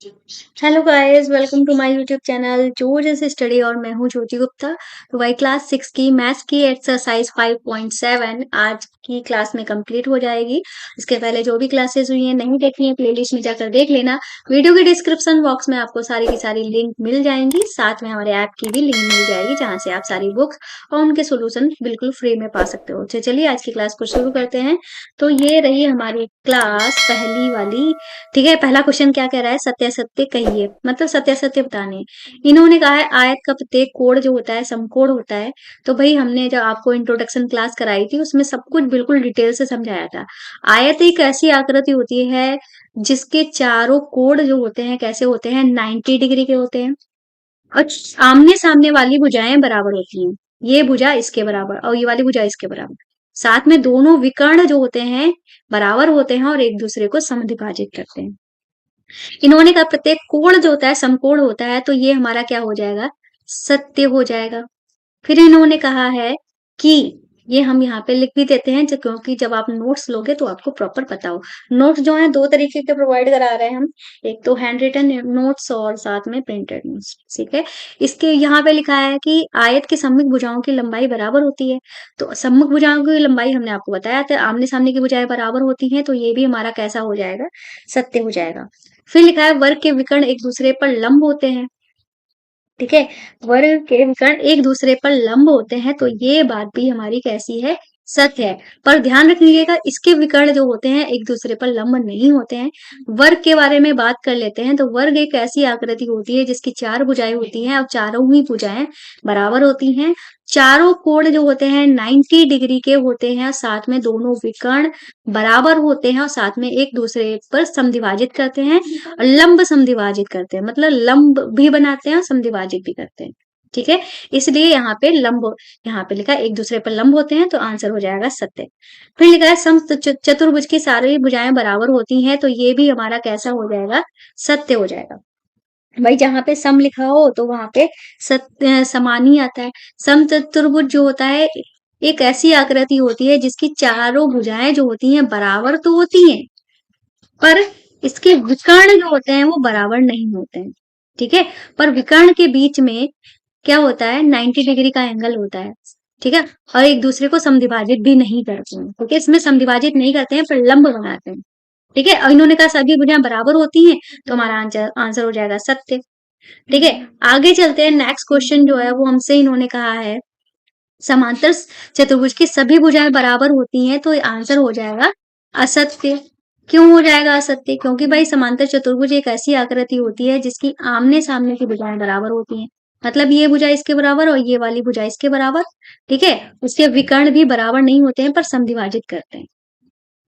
Hello guys, welcome to my YouTube channel Joe's study और मैं हूँ ज्योति गुप्ता। तो भाई क्लास 6 की मैथ्स की एक्सरसाइज 5.7 आज की क्लास में कंप्लीट हो जाएगी। इसके पहले जो भी क्लासेस हुई हैं नहीं देखी हैं प्लेलिस्ट में जाकर देख लेना। वीडियो के डिस्क्रिप्शन बॉक्स में आपको सारी की सारी लिंक मिल जाएंगी, साथ में हमारे ऐप की भी लिंक मिल जाएगी जहाँ से आप सारी बुक्स और उनके सोल्यूशन बिल्कुल फ्री में पा सकते हो। तो चलिए आज की क्लास को शुरू करते हैं। तो ये रही हमारी क्लास पहली वाली। ठीक है, पहला क्वेश्चन क्या कह रहा है, सत्यासत्य कहिए, मतलब सत्यासत्य बताने हैं। इन्होंने कहा है आयत का प्रत्येक कोण जो होता है समकोण होता है। तो भाई हमने जब आपको इंट्रोडक्शन क्लास कराई थी उसमें सब कुछ बिल्कुल डिटेल से समझाया था। आयत एक ऐसी आकृति होती है जिसके चारों कोण जो होते हैं कैसे होते हैं, 90 डिग्री के होते हैं और आमने सामने वाली भुजाएं बराबर होती हैं। ये भुजा इसके बराबर और ये वाली भुजा इसके बराबर। साथ में दोनों विकर्ण जो होते हैं बराबर होते हैं और एक दूसरे को समद्विभाजित करते हैं। इन्होंने कहा प्रत्येक कोण जो होता है समकोण होता है, तो ये हमारा क्या हो जाएगा, सत्य हो जाएगा। फिर इन्होंने कहा है कि ये हम यहाँ पे लिख भी देते हैं क्योंकि जब आप नोट्स लोगे तो आपको प्रॉपर पता हो। नोट्स जो है दो तरीके के प्रोवाइड करा रहे हैं हम, एक तो हैंड रिटन नोट्स और साथ में प्रिंटेड नोट्स। ठीक है, इसके यहाँ पे लिखा है कि आयत की सम्मुख भुजाओं की लंबाई बराबर होती है। तो सम्मुख भुजाओं की लंबाई हमने आपको बताया था, आमने सामने की भुजाएं बराबर होती हैं, तो ये भी हमारा कैसा हो जाएगा, सत्य हो जाएगा। फिर लिखा है वर्ग के विकर्ण एक दूसरे पर लंब होते हैं। ठीक है, वर्ग के विकर्ण एक दूसरे पर लंब होते हैं, तो ये बात भी हमारी कैसी है, सत्य है। पर ध्यान रखिएगा इसके विकर्ण जो होते हैं एक दूसरे पर लंब नहीं होते हैं। वर्ग के बारे में बात कर लेते हैं। तो वर्ग एक ऐसी आकृति होती है जिसकी चार भुजाएं होती हैं और चारों ही भुजाएं बराबर होती हैं। चारों कोण जो होते हैं 90 डिग्री के होते हैं, साथ में दोनों विकर्ण बराबर होते हैं और साथ में एक दूसरे पर समद्विभाजित करते हैं, लंब समद्विभाजित करते हैं, मतलब लंब भी बनाते हैं और समद्विभाजित भी करते हैं। ठीक है, इसलिए यहाँ पे लंब, यहाँ पे लिखा है एक दूसरे पर लंब होते हैं, तो आंसर हो जाएगा सत्य। फिर लिखा है सम चतुर्भुज की सारी भुजाएं बराबर होती हैं, तो ये भी हमारा कैसा हो जाएगा, सत्य हो जाएगा। भाई जहाँ पे सम लिखा हो तो वहां पे सत्य समान ही आता है। सम चतुर्भुज जो होता है एक ऐसी आकृति होती है जिसकी चारों भुजाएं जो होती हैं बराबर तो होती हैं, पर इसके विकर्ण जो होते हैं वो बराबर नहीं होते हैं। ठीक है, पर विकर्ण के बीच में क्या होता है, 90 डिग्री का एंगल होता है। ठीक है, और एक दूसरे को समद्विभाजित भी नहीं करते हैं, क्योंकि इसमें समद्विभाजित नहीं करते हैं पर लंब बनाते हैं। ठीक है, और इन्होंने कहा सभी भुजाएं बराबर होती हैं, तो हमारा आंसर आंसर हो जाएगा सत्य। ठीक है, आगे चलते हैं। नेक्स्ट क्वेश्चन जो है वो हमसे इन्होंने कहा है समांतर चतुर्भुज की सभी भुजाएं बराबर होती हैं, तो आंसर हो जाएगा असत्य। क्यों हो जाएगा असत्य, क्योंकि भाई समांतर चतुर्भुज एक ऐसी आकृति होती है जिसकी आमने सामने की भुजाएं बराबर होती हैं, मतलब ये भुजा इसके बराबर और ये वाली भुजा इसके बराबर। ठीक है, उसके विकर्ण भी बराबर नहीं होते हैं पर समद्विभाजित करते हैं।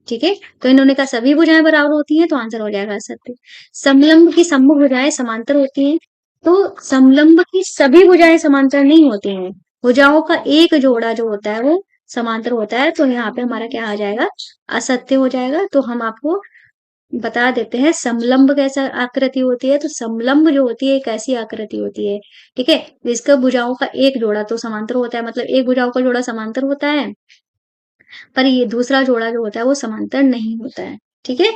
ठीक है, तो इन्होंने कहा सभी भुजाएं बराबर होती हैं, तो आंसर हो जाएगा सत्य। समलंब की सम्मुख भुजाएं समांतर होती हैं, तो समलंब की सभी भुजाएं समांतर नहीं होती हैं। भुजाओं का एक जोड़ा जो होता है वो समांतर होता है, तो यहाँ पे हमारा क्या आ जाएगा, असत्य हो जाएगा। तो हम आपको बता देते हैं समलंब कैसा आकृति होती है। तो समलंब जो होती है एक ऐसी आकृति होती है, ठीक है, जिसका भुजाओं का एक जोड़ा तो समांतर होता है, मतलब एक भुजाओं का जोड़ा समांतर होता है, पर ये दूसरा जोड़ा जो होता है वो समांतर नहीं होता है। ठीक है,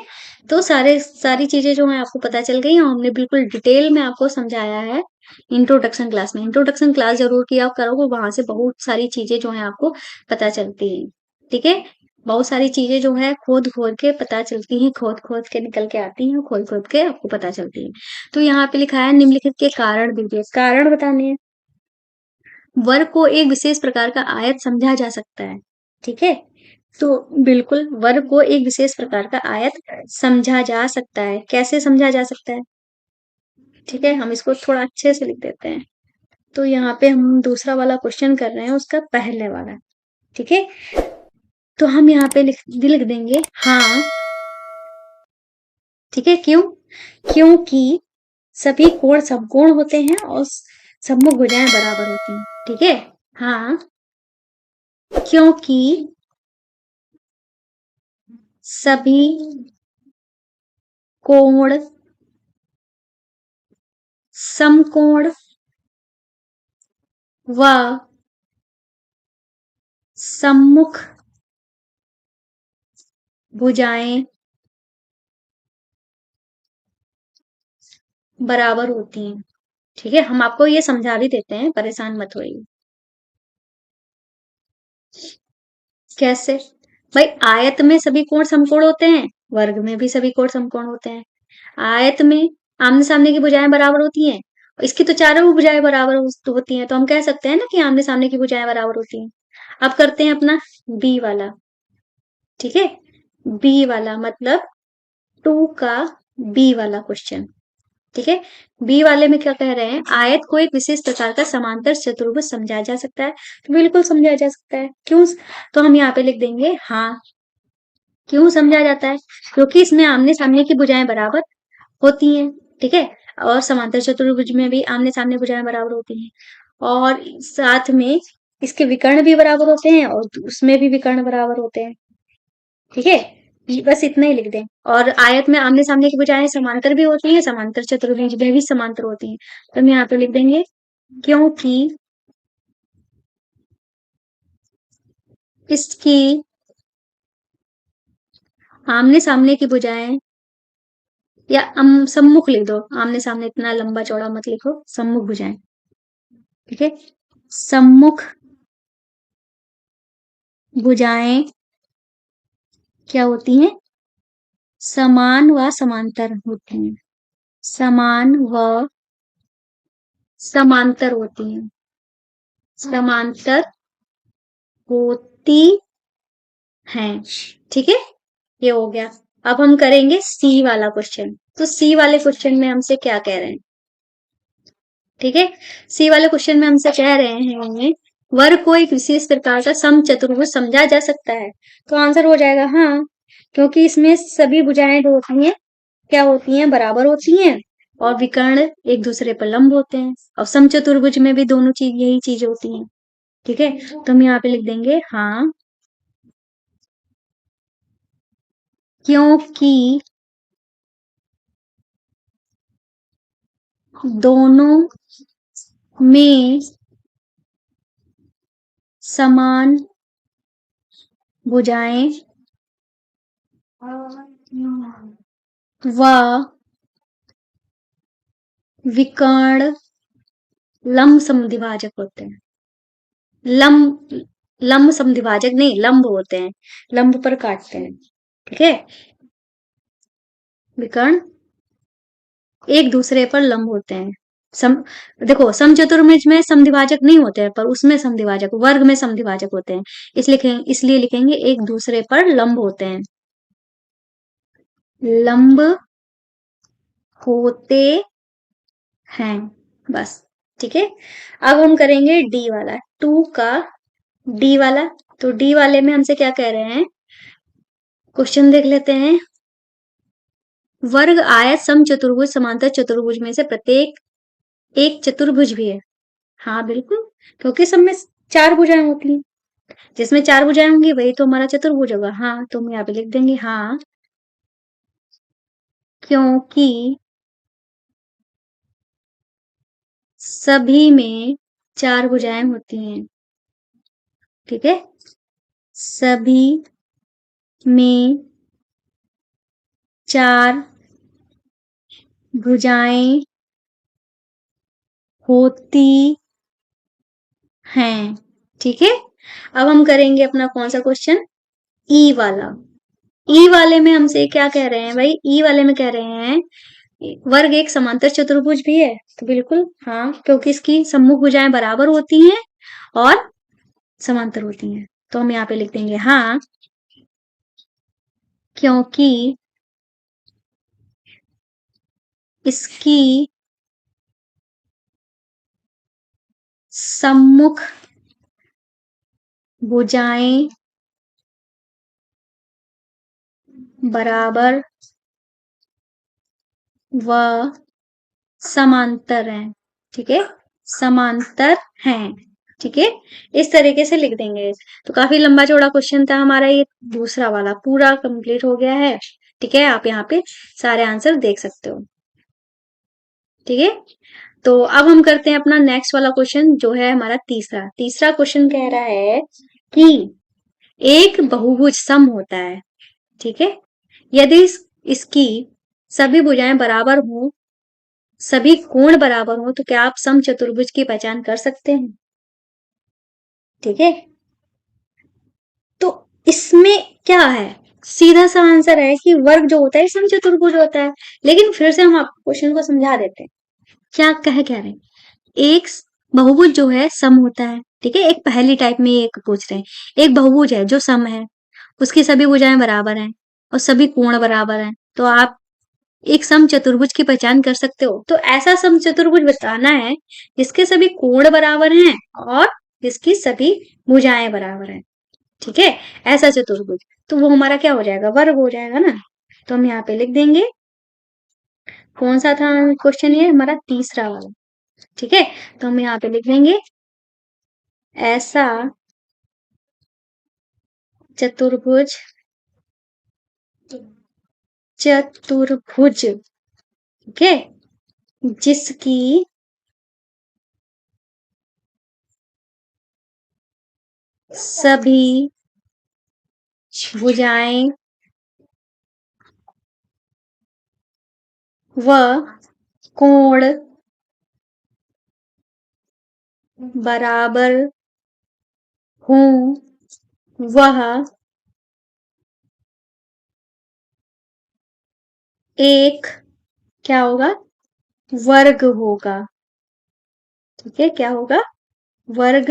तो सारी चीजें जो है आपको पता चल गई और हमने बिल्कुल डिटेल में आपको समझाया है इंट्रोडक्शन क्लास में। इंट्रोडक्शन क्लास जरूर किया करोगे, वहां से बहुत सारी चीजें जो है आपको पता चलती हैं। ठीक है, बहुत सारी चीजें जो है खोद खोद के पता चलती हैं, खोद खोद के निकल के आती हैं, खोद खोद के आपको पता चलती है। तो यहाँ पे लिखा है निम्नलिखित के कारण दीजिए, कारण बताने हैं। वर्ग को एक विशेष प्रकार का आयत समझा जा सकता है। ठीक है, तो बिल्कुल वर्ग को एक विशेष प्रकार का आयत समझा जा सकता है। कैसे समझा जा सकता है, ठीक है, हम इसको थोड़ा अच्छे से लिख देते हैं। तो यहाँ पे हम दूसरा वाला क्वेश्चन कर रहे हैं उसका पहले वाला। ठीक है, तो हम यहाँ पे लिख देंगे हाँ। ठीक है, क्यों, क्योंकि सभी कोण समकोण होते हैं और सम्मुख भुजाएं बराबर होती हैं। ठीक है, हाँ, क्योंकि सभी कोण समकोण व सम्मुख भुजाएं बराबर होती हैं। ठीक है, हम आपको ये समझा भी देते हैं, परेशान मत होइए। कैसे? भाई आयत में सभी कोण समकोण होते हैं, वर्ग में भी सभी कोण समकोण होते हैं। आयत में आमने सामने की भुजाएं बराबर होती हैं, इसकी तो चारों भुजाएं बराबर होती हैं, तो हम कह सकते हैं ना कि आमने सामने की भुजाएं बराबर होती हैं। अब करते हैं अपना बी वाला। ठीक है, बी वाला मतलब 2 का बी वाला क्वेश्चन। ठीक है, बी वाले में क्या कह रहे हैं, आयत को एक विशेष प्रकार का समांतर चतुर्भुज समझा जा सकता है। तो बिल्कुल समझा जा सकता है, क्यों? तो हम यहाँ पे लिख देंगे हाँ। क्यों समझा जाता है? क्योंकि इसमें आमने सामने की भुजाएं बराबर होती हैं। ठीक है, और समांतर चतुर्भुज में भी आमने सामने भुजाएं बराबर होती हैं, और साथ में इसके विकर्ण भी बराबर होते हैं और उसमें भी विकर्ण बराबर होते हैं। ठीक है, बस इतना ही लिख दें। और आयत में आमने सामने की बजाय समांतर भी होती है, समांतर चतुर्भुज में भी समांतर होती है, तो हम यहाँ पे लिख देंगे क्योंकि इसकी आमने सामने की भुजाएं, या सम्मुख लिख दो, आमने सामने इतना लंबा चौड़ा मत लिखो, सम्मुख भुजाएं। ठीक है, सम्मुख भुजाएं क्या होती हैं? समान व समांतर होती हैं। समान व समांतर होती हैं। समांतर होती हैं। ठीक है, ये हो गया। अब हम करेंगे सी वाला क्वेश्चन। तो सी वाले क्वेश्चन में हमसे क्या कह रहे हैं? ठीक है, सी वाले क्वेश्चन में हमसे कह रहे हैं वर्ग को एक विशेष प्रकार का समचतुर्भुज समझा जा सकता है। तो आंसर हो जाएगा हाँ, क्योंकि इसमें सभी भुजाएं जो होती हैं क्या होती हैं? बराबर होती हैं, और विकर्ण एक दूसरे पर लंब होते हैं, और समचतुर्भुज में भी दोनों चीज यही चीज होती हैं। ठीक है, तो हम यहाँ पे लिख देंगे हाँ, क्योंकि दोनों में समान भुजाएं व विकर्ण लंब समद्विभाजक होते हैं। लंब लंब समद्विभाजक नहीं, लंब होते हैं, लंब पर काटते हैं। ठीक है, विकर्ण एक दूसरे पर लंब होते हैं। सम देखो, समचतुर्भुज में समद्विभाजक नहीं होते हैं, पर उसमें समद्विभाजक, वर्ग में समद्विभाजक होते हैं। इसलिए लिखेंगे एक दूसरे पर लंब होते हैं, लंब होते हैं, बस। ठीक है, अब हम करेंगे डी वाला, 2 का डी वाला। तो डी वाले में हमसे क्या कह रहे हैं, क्वेश्चन देख लेते हैं। वर्ग आयत समचतुर्भुज समांतर चतुर्भुज में से प्रत्येक एक चतुर्भुज भी है। हाँ बिल्कुल, क्योंकि सब में 4 भुजाएं होती हैं, जिसमें 4 भुजाएं होंगी वही तो हमारा चतुर्भुज होगा। हाँ, तो हम यहाँ पे लिख देंगे हाँ, क्योंकि सभी में 4 भुजाएं होती हैं। ठीक है, सभी में 4 भुजाएं होती हैं। ठीक है, अब हम करेंगे अपना कौन सा क्वेश्चन, ई वाला। ई वाले में हमसे क्या कह रहे हैं भाई, ई वाले में कह रहे हैं वर्ग एक समांतर चतुर्भुज भी है। तो बिल्कुल हाँ, क्योंकि इसकी सम्मुख भुजाएं बराबर होती हैं और समांतर होती हैं, तो हम यहाँ पे लिख देंगे हाँ, क्योंकि इसकी सम्मुख भुजाएं बराबर व समांतर हैं। ठीक है, समांतर हैं। ठीक है, इस तरीके से लिख देंगे। तो काफी लंबा चौड़ा क्वेश्चन था हमारा, ये दूसरा वाला पूरा कंप्लीट हो गया है। ठीक है, आप यहाँ पे सारे आंसर देख सकते हो। ठीक है, तो अब हम करते हैं अपना नेक्स्ट वाला क्वेश्चन, जो है हमारा तीसरा। तीसरा क्वेश्चन कह रहा है कि एक बहुभुज सम होता है। ठीक है, यदि इसकी सभी भुजाएं बराबर हों सभी कोण बराबर हो तो क्या आप समचतुर्भुज की पहचान कर सकते हैं? ठीक है, तो इसमें क्या है, सीधा सा आंसर है कि वर्ग जो होता है समचतुर्भुज होता है। लेकिन फिर से हम आपको क्वेश्चन को समझा देते हैं, क्या कह रहे हैं। एक बहुभुज जो है सम होता है, ठीक है, एक पहली टाइप में एक पूछ रहे हैं। एक बहुभुज है जो सम है, उसकी सभी भुजाएं बराबर हैं और सभी कोण बराबर हैं, तो आप एक समचतुर्भुज की पहचान कर सकते हो। तो ऐसा समचतुर्भुज बताना है जिसके सभी कोण बराबर हैं और जिसकी सभी भुजाएं बराबर हैं, ठीक है, ऐसा चतुर्भुज। तो वो हमारा क्या हो जाएगा, वर्ग हो जाएगा ना। तो हम यहाँ पे लिख देंगे, कौन सा था क्वेश्चन, ये हमारा तीसरा वाला, ठीक है। तो हम यहाँ पे लिख देंगे, ऐसा चतुर्भुज, चतुर्भुज, ठीक है, जिसकी सभी भुजाएं व कोण बराबर हों, वह एक क्या होगा, वर्ग होगा, ठीक है, क्या होगा, वर्ग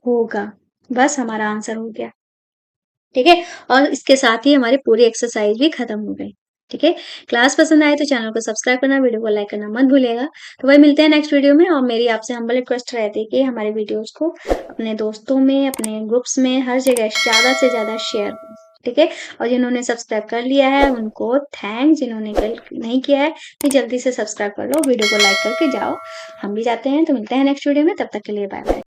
होगा। बस हमारा आंसर हो गया, ठीक है। और इसके साथ ही हमारी पूरी एक्सरसाइज भी खत्म हो गई, ठीक है। क्लास पसंद आए तो चैनल को सब्सक्राइब करना, वीडियो को लाइक करना मत भूलिएगा। तो वही मिलते हैं नेक्स्ट वीडियो में। और मेरी आपसे हम्बल रिक्वेस्ट रहती है कि हमारे वीडियोस को अपने दोस्तों में, अपने ग्रुप्स में, हर जगह ज्यादा से ज्यादा शेयर करें, ठीक है। और जिन्होंने सब्सक्राइब कर लिया है उनको थैंक्स, जिन्होंने कल नहीं किया है तो जल्दी से सब्सक्राइब कर लो, वीडियो को लाइक करके जाओ। हम भी जाते हैं, तो मिलते हैं नेक्स्ट वीडियो में, तब तक के लिए बाय बाय।